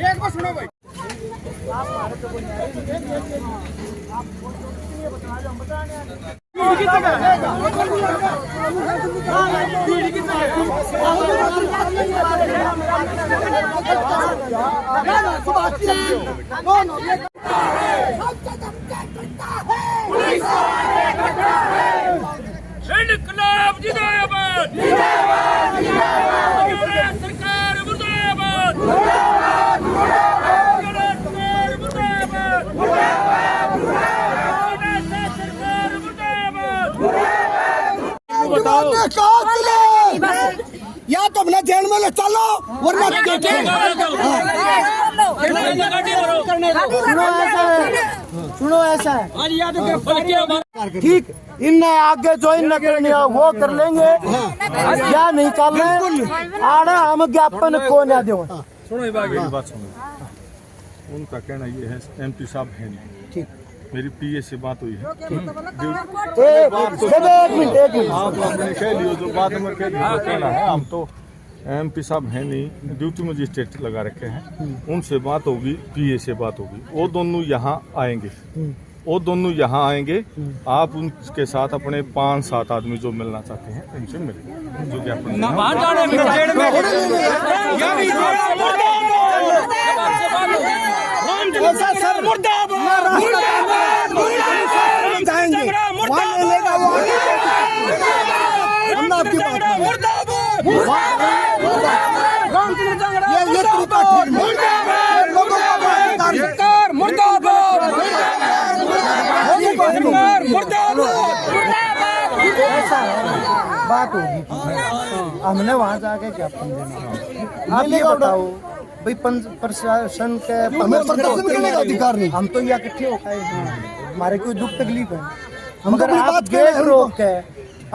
एक बार सुनो भाई, इनकलाब जिंदाबाद, सरकार मुर्दाबाद, या तो अपना जेल में ले चलो वरना सुनो ऐसा है ठीक, इनने आगे जो इनने करनी है वो कर लेंगे या नहीं कर ले आड़ा हम ज्ञापन को ना दो। सुनो एक बात सुनो, उनका कहना ये है एमपी साहब है नहीं, ठीक, मेरी पीए से बात हुई है, एक मिनट आप आपने कह लियो जो बाद में कह लियो कहना है, हम तो एमपी साहब है नहीं, ड्यूटी मजिस्ट्रेट लगा रखे हैं, उनसे बात होगी, पीए से बात होगी, वो दोनों यहाँ आएंगे, वो दोनों यहाँ आएंगे, आप उनके साथ अपने 5-7 आदमी जो मिलना चाहते हैं उनसे मिलेंगे, जो ज्ञापन बात होगी, हमने वहाँ जाके ज्ञापन देना। आप ये बताओ भाई, प्रशासन के अधिकार नहीं, हम तो यहाँ इकट्ठे हो गए, हमारे कोई दुख तकलीफ है, मगर आप गेट रोक के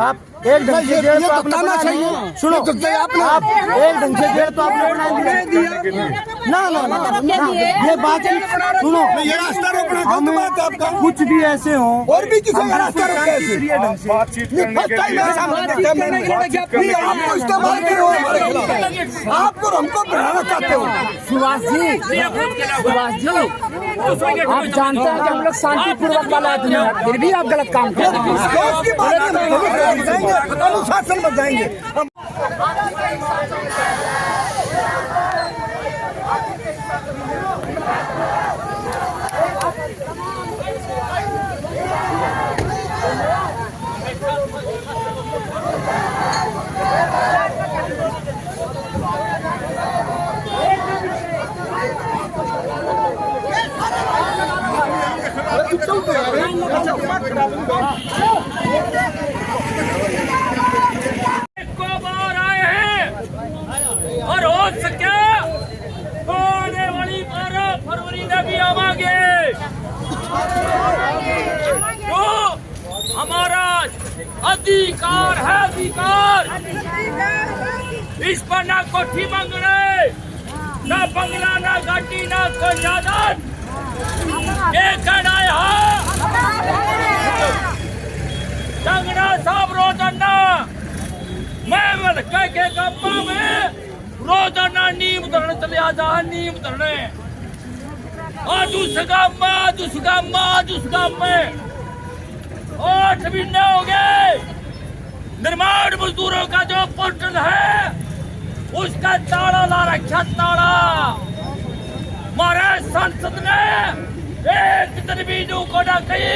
आप एक ढंग से जेल तो आपने बना ली, सुनो आप एक ढंग से जेल तो आपने बना ली ना, ये बात सुनो, हमें कुछ भी ऐसे हो और भी किसी रास्ता रोके आप लोग हमको बढ़ाना चाहते हो। सुभाष जी आप जानते हैं कि हम लोग शांतिपूर्वक वाला आदमी है, फिर भी आप गलत काम कर रहे हैं। अनुशासन में जाएंगे हम। बाहर आए हैं और हो सके तो आने वाली 12 फरवरी में भी आवांगे, तो हमारा अधिकार है, अधिकार इस पर ना कोठी मांगने, ना बंगला, ना गाड़ी, ना कोई जायदाद, ये कहना है टंगना साहब रोजाना मैं कह के गप्पा में रोजाना नीम धरने चले आजा, नीम धरने आज उस गांव में 8 महीने हो गए, निर्माण मजदूरों का जो पोर्टल है उसका ताला ला रखा, ताला। हमारे सांसद ने एक दिन भी को ना कही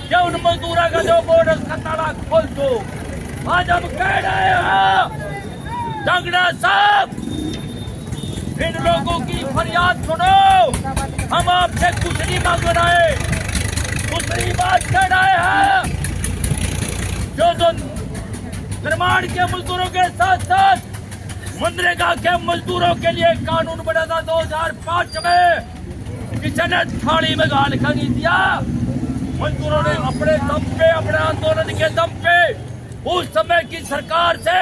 कि उन मजदूरों का जो बोर्ड उसका ताला खोल दो। आज हम कह रहे हैं टंगड़ा साहब, इन लोगों की फरियाद सुनो, हम आपसे कुछ नहीं मांग रहे, दूसरी बात कह रहे हैं जो जो निर्माण के मजदूरों के साथ साथ मनरेगा के मजदूरों के लिए कानून बना था 2005 में, किसी ने थाली में गाल का नहीं दिया। मजदूरों ने अपने दम पे, अपने आंदोलन के दम पे उस समय की सरकार से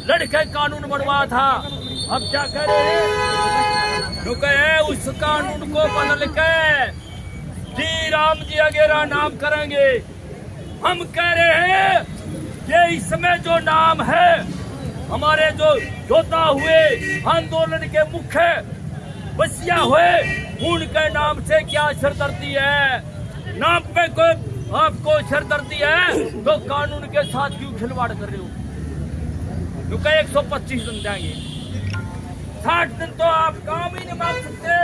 लड़के कानून बनवा था। अब क्या कह रहे हैं, जो कहे उस कानून को बदल के जी राम जी अगेरा नाम करेंगे। हम कह रहे हैं कि इसमें जो नाम है, हमारे जो योद्धा हुए, आंदोलन के मुख्य बसिया हुए, उनके नाम से क्या सरदर्दी है? नाम पे कोई आपको सरदर्दी है तो कानून के साथ क्यों खिलवाड़ कर रहे हो? क्योंकि 125 दिन जाएंगे, 60 दिन तो आप काम ही नहीं मांग सकते,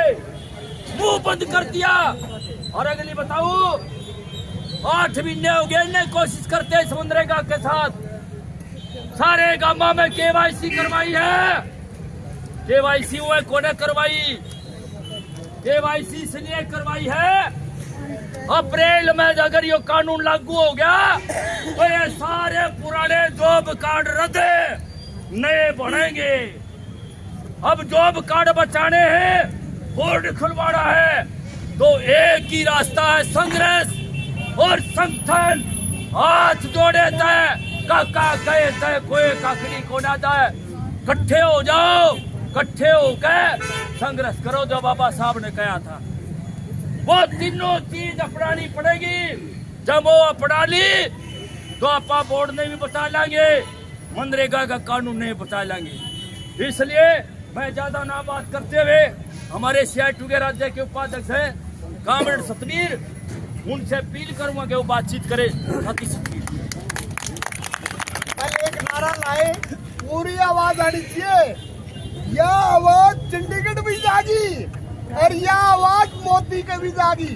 मुंह बंद कर दिया। और अगली बताओ, 8 महीने हो गए इन्हें कोशिश करते हैं मनरेगा के साथ। सारे गांव में केवाईसी करवाई है, केवाईसी हुए कोने करवाई, केवाईसी इसलिए करवाई है अप्रैल में अगर ये कानून लागू हो गया तो ये सारे पुराने जॉब कार्ड रद्द, नए बनेंगे। अब जॉब कार्ड बचाने हैं, बोर्ड खुलवाना है, तो एक ही रास्ता है, संघर्ष और संगठन। हाथ जोड़े तय काका गए तय, कोई काकड़ी को ना जाए। इकट्ठे हो जाओ, इकट्ठे होकर संघर्ष करो जो बाबा साहब ने कहा था। वो तीनों चीज अपनानी पड़ेगी। जब वो अपना ली तो आप बोर्ड ने भी बता लेंगे, मनरेगा का कानून नहीं बता लेंगे। इसलिए मैं ज्यादा ना बात करते हुए हमारे CITU के राज्य के उपाध्यक्ष हैं कामरेड सतबीर, उनसे अपील करूंगा कि वो बातचीत करे। एक नारा लाए, पूरी आवाज आनी चाहिए। यह आवाज चंडीगढ़ भी जागी और यह आवाज मोदी के भी जागी।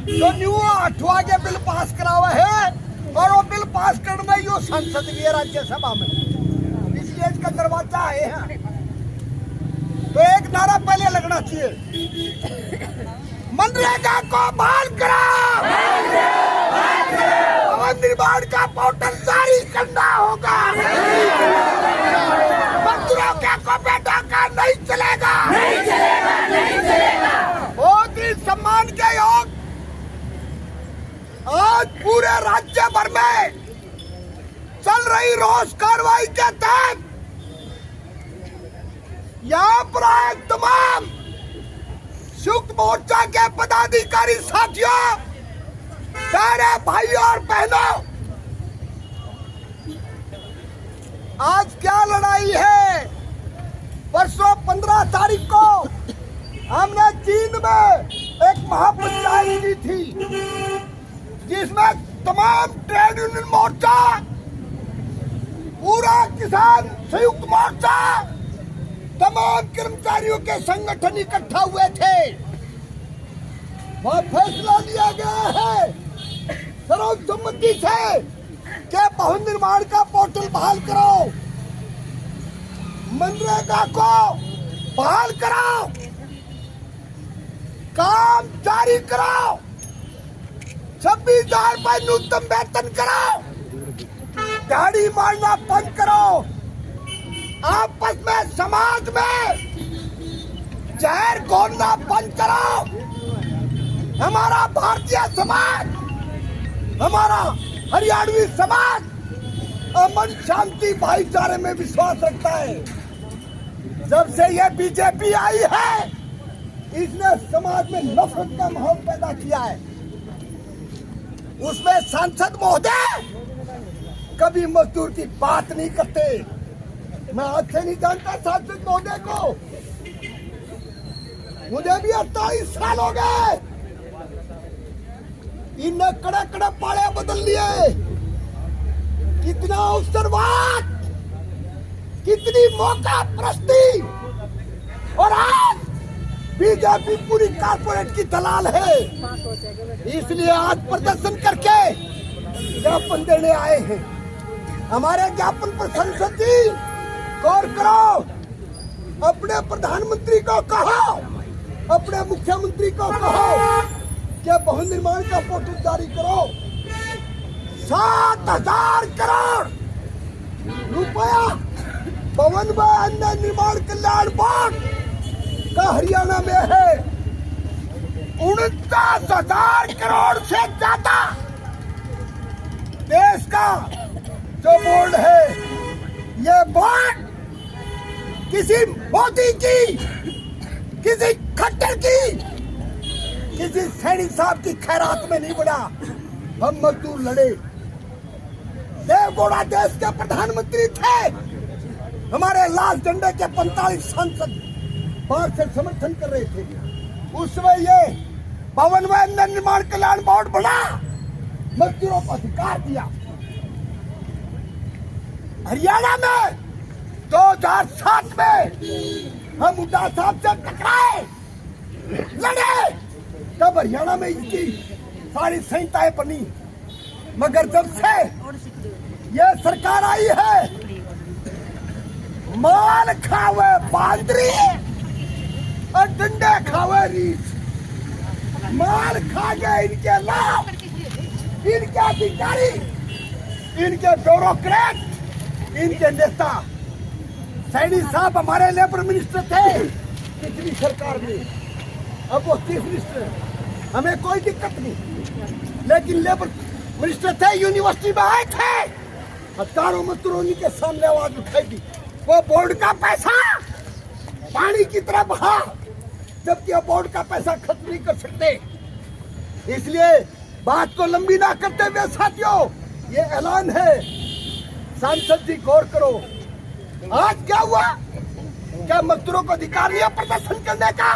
जो न्यू 8वां के बिल पास करावा है और वो बिल पास करना यो संसद की राज्यसभा में, इसलिए इसका दरवाजा आए हैं। तो एक नारा पहले लगना चाहिए, मनरेगा को बहाल कराओ, भवन निर्माण का पोर्टल जारी करना होगा, मजदूरों के को बेटा का नहीं चलेगा, नहीं चलेगा, नहीं चलेगा। बहुत ही सम्मान के योग आज पूरे राज्य भर में चल रही रोष कार्रवाई के तहत यहाँ पर आए तमाम संयुक्त मोर्चा के पदाधिकारी साथियों, सारे भाइयों और बहनों, आज क्या लड़ाई है? परसों 15 तारीख को हमने चीन में एक महापंचायत की थी, जिसमें तमाम ट्रेड यूनियन मोर्चा, पूरा किसान संयुक्त मोर्चा, तमाम कर्मचारियों के संगठन इकट्ठा हुए थे। वह फैसला लिया गया है सर्वसम्मति से कि भवन निर्माण का पोर्टल बहाल करो, मनरेगा को बहाल कराओ, काम जारी कराओ, 26,000 रुपए न्यूनतम वेतन कराओ, दिहाड़ी मारना बंद करो, आपस में समाज में जहर घोलना बंद करो। हमारा भारतीय समाज, हमारा हरियाणवी समाज अमन शांति भाईचारे में विश्वास रखता है। जब से ये बीजेपी आई है, इसने समाज में नफरत का माहौल पैदा किया है। उसमें सांसद महोदय कभी मजदूर की बात नहीं करते। मैं आज से नहीं जानता सांसद महोदय को, मुझे भी 28 साल हो गए। इनने कड़े कड़े पाले बदल लिए। कितना अवसरवाद, कितनी मौका प्रस्ती, और आज बीजेपी पूरी कारपोरेट की दलाल है। इसलिए आज प्रदर्शन करके ज्ञापन देने आए हैं। हमारे ज्ञापन पर संसद जी गौर करो, अपने प्रधानमंत्री को कहो, अपने मुख्यमंत्री को कहो कि भवन निर्माण का पोर्टल जारी करो। 7,000 करोड़ रुपया भवन व अन्य निर्माण कल्याण बोर्ड का हरियाणा में है। 49,000 करोड़ से ज्यादा देश का जो बोर्ड है, ये बोर्ड किसी मोदी की, किसी खट्टर की, किसी सैनिक साहब की खैरात में नहीं बना। हम मजदूर लड़े, देवगौड़ा देश के प्रधानमंत्री थे, हमारे लाल झंडे के 45 सांसद बाहर से समर्थन कर रहे थे। उस समय ये भवन व निर्माण कल्याण बोर्ड बना, मजदूरों को अधिकार दिया। हरियाणा में 2007 में हम हुड्डा साहब से टकराए, लड़े, तब हरियाणा में इसकी सारी संहिताएं बनी। मगर जब से ये सरकार आई है, माल खावे बांदरी और डंडे खावे रीछ। माल खा गए इनके लाभ, इनके अधिकारी, इनके ब्यूरोक्रेट, इनके नेता। सैनी साहब हमारे लेबर मिनिस्टर थे पिछली सरकार में, अब वो चीफ मिनिस्टर है, हमें कोई दिक्कत नहीं। लेकिन लेबर मिनिस्टर थे, यूनिवर्सिटी में आए थे, हजारों मजदूरों के सामने आवाज उठाई। वो बोर्ड का पैसा पानी की तरह बहा, जबकि वो बोर्ड का पैसा खर्च नहीं कर सकते। इसलिए बात को लंबी ना करते हुए साथियों, ये ऐलान है, सांसद जी गौर करो। आज क्या हुआ? क्या मजदूरों को अधिकार नहीं है प्रदर्शन करने का?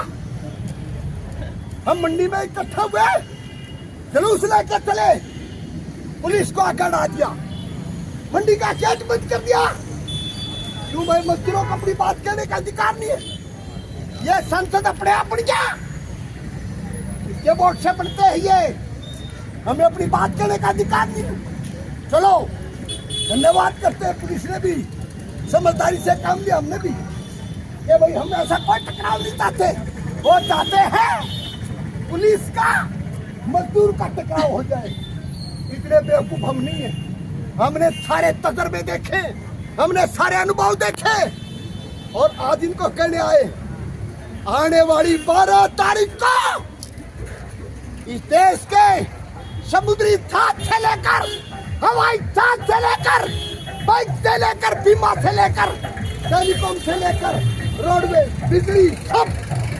हम मंडी में इकट्ठा हुए, जुलूस लेकर चले, पुलिस को आकर हटा दिया, मंडी का गेट बंद कर दिया। क्यों भाई? मजदूरों को अपनी बात कहने का अधिकार नहीं है। ये संसद अपने आप बन गया, इसके वोट से बनते हैं ये, हमें अपनी बात कहने का अधिकार नहीं है। चलो धन्यवाद करते हैं, पुलिस ने भी समझदारी से काम लिया, हमने भी। ये भाई हम ऐसा कोई टकराव नहीं चाहते, वो चाहते हैं पुलिस का मजदूर का टकराव हो जाए। इतने बेवकूफ हम नहीं है, हमने सारे तजर्बे देखे, हमने सारे अनुभव देखे, और आज इनको कहने आए, आने वाली 12 तारीख को इस देश के समुद्री जहाज से लेकर, हवाई जहाज से लेकर, बाइक से लेकर, बीमा से लेकर, टेलीकॉम से लेकर, रोडवे, बिजली, सब,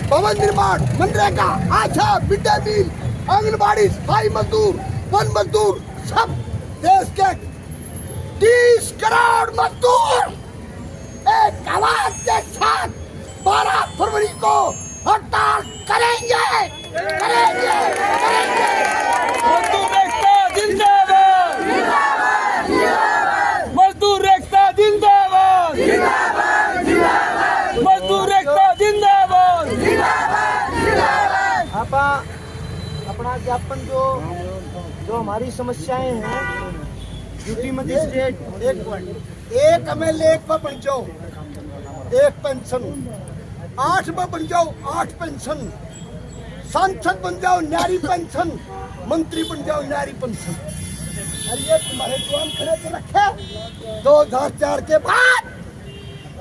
भवन निर्माण, मनरेगा, आशा, मिड डे मील, आंगनबाड़ी, सफाई मजदूर, वन मजदूर, सब देश के 30 करोड़ मजदूर एक आवाज के साथ 12 फरवरी को हड़ताल करेंगे, करेंगे, करेंगे। मजदूर एकता जिंदाबाद, मजदूर एकता जिंदाबाद, मजदूर एकता जिंदाबाद। अपना ज्ञापन जो हमारी समस्याएं हैं, ड्यूटी मजिस्ट्रेट, एक MLA एक पर बन जाओ, एक पेंशन, 8 पर बन जाओ, 8 पेंशन, सांसद बन जाओ, न्यारी पेंशन, मंत्री बन जाओ, न्यारी पेंशन। और ये तुम्हारे जवान खड़े के रखे 2004 के बाद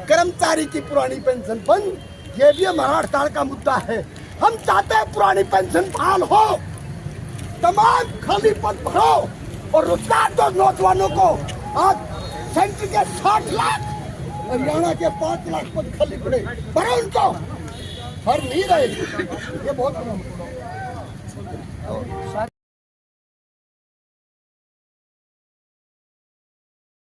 कर्मचारी की पुरानी पेंशन बंद। ये भी हमारा हड़ताल का मुद्दा है। हम चाहते हैं पुरानी पेंशन बहाल हो, तमाम खाली पद भरो, और रोजगार दो नौजवानों को। आज सेंटर के 60 लाख, हरियाणा के 5 लाख पद खाली पड़े, भरो उनको, भर नहीं रहे। ये बहुत